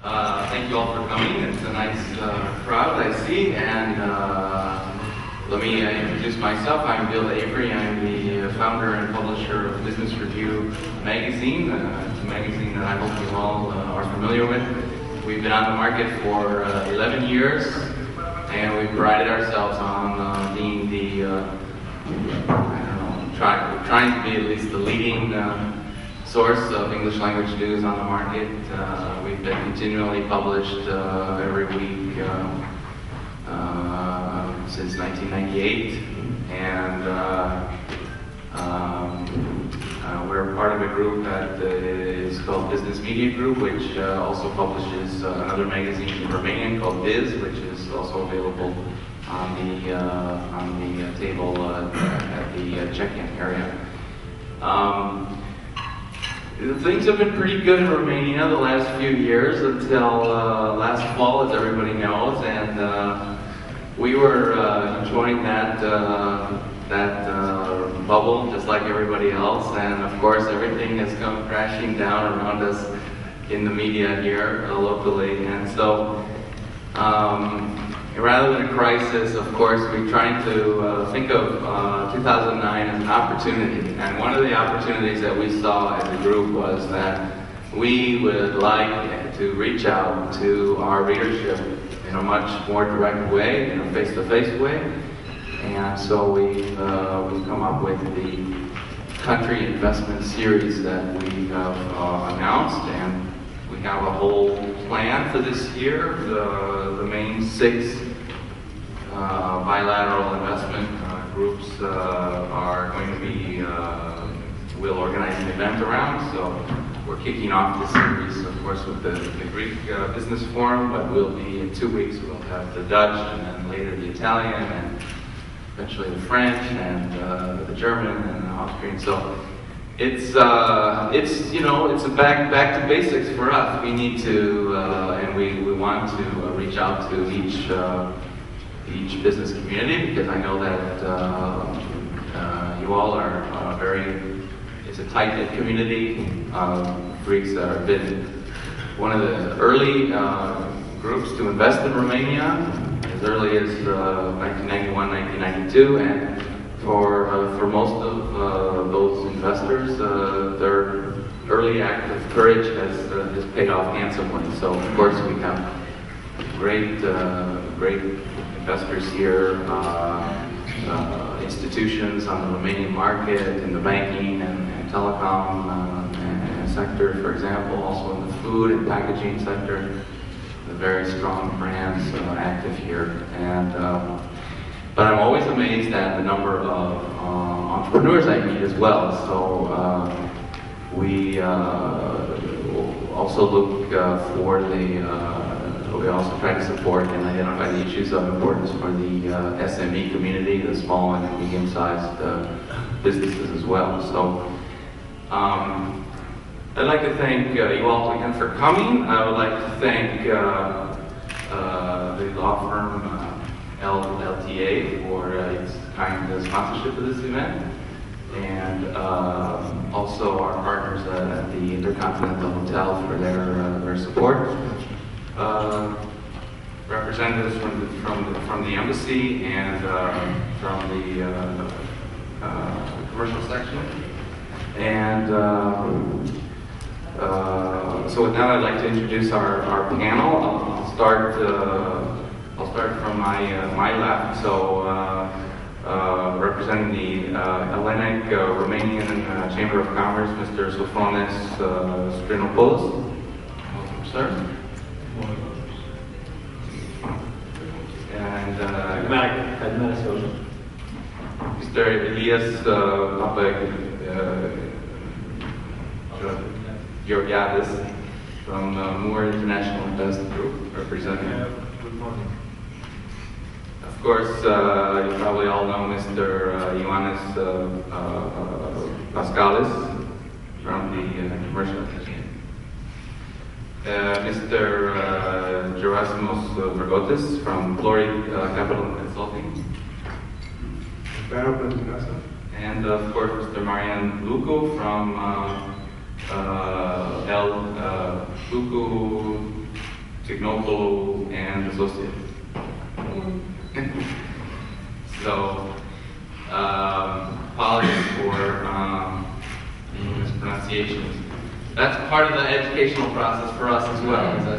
Thank you all for coming. It's a nice crowd I see, and let me introduce myself. I'm Avery. I'm the founder and publisher of Business Review magazine. It's a magazine that I hope you all are familiar with. We've been on the market for 11 years, and we've prided ourselves on being the, trying to be at least the leading source of English language news on the market. We've been continually published every week since 1998, and we're part of a group that is called Business Media Group, which also publishes another magazine in Romanian called Viz, which is also available on the table at the check-in area. Things have been pretty good in Romania the last few years until last fall, as everybody knows, and we were enjoying that bubble just like everybody else, and of course everything has come crashing down around us in the media here locally, and so rather than a crisis, of course, we're trying to think of 2009 as an opportunity. And one of the opportunities that we saw as a group was that we would like to reach out to our readership in a much more direct way, in a face-to-face way. And so we've come up with the country investment series that we have announced, and we have a whole plan for this year. The main 6 bilateral investment groups are going to be, we'll organize an event around. So we're kicking off the series, of course, with the Greek Business Forum, but we'll be, in 2 weeks, we'll have the Dutch, and then later the Italian, and eventually the French, and the German, and the Austrian. So it's you know, it's a back to basics for us. We need to, and we want to reach out to each business community, because I know that you all are it's a tight-knit community. Greeks have been one of the early groups to invest in Romania, as early as 1991, 1992, and for most of those investors, their early act of courage has paid off handsomely. So of course we have great investors here, institutions on the Romanian market, in the banking and telecom sector, for example, also in the food and packaging sector. The very strong brands active here, and but I'm always amazed at the number of entrepreneurs I meet as well. So we also look for we also try to support and identify the issues of importance for the SME community, the small and medium-sized businesses as well. So I'd like to thank you all again for coming. I would like to thank the law firm LTA for its kind sponsorship of this event, and also our partners at the Intercontinental Hotel for their support. Representatives from the embassy and from the commercial section, and so with that, I'd like to introduce our panel. I'll start from my left. So representing the Hellenic Romanian Chamber of Commerce, Mr. Sofronis Strinopoulos. Welcome, sir. And Mr. Ilias Papageorgiadis from Moore International Investment Group, representing. Good morning. Of course, you probably all know Mr. Ioannis Pachalis from the commercial section. Mr. Gerasimos Vergotis from Plori Capital Consulting. And of course, Mr. Marian Lucu from Lucu Tsignopolou and Associates. So, apologies for mispronunciations. That's part of the educational process for us as well.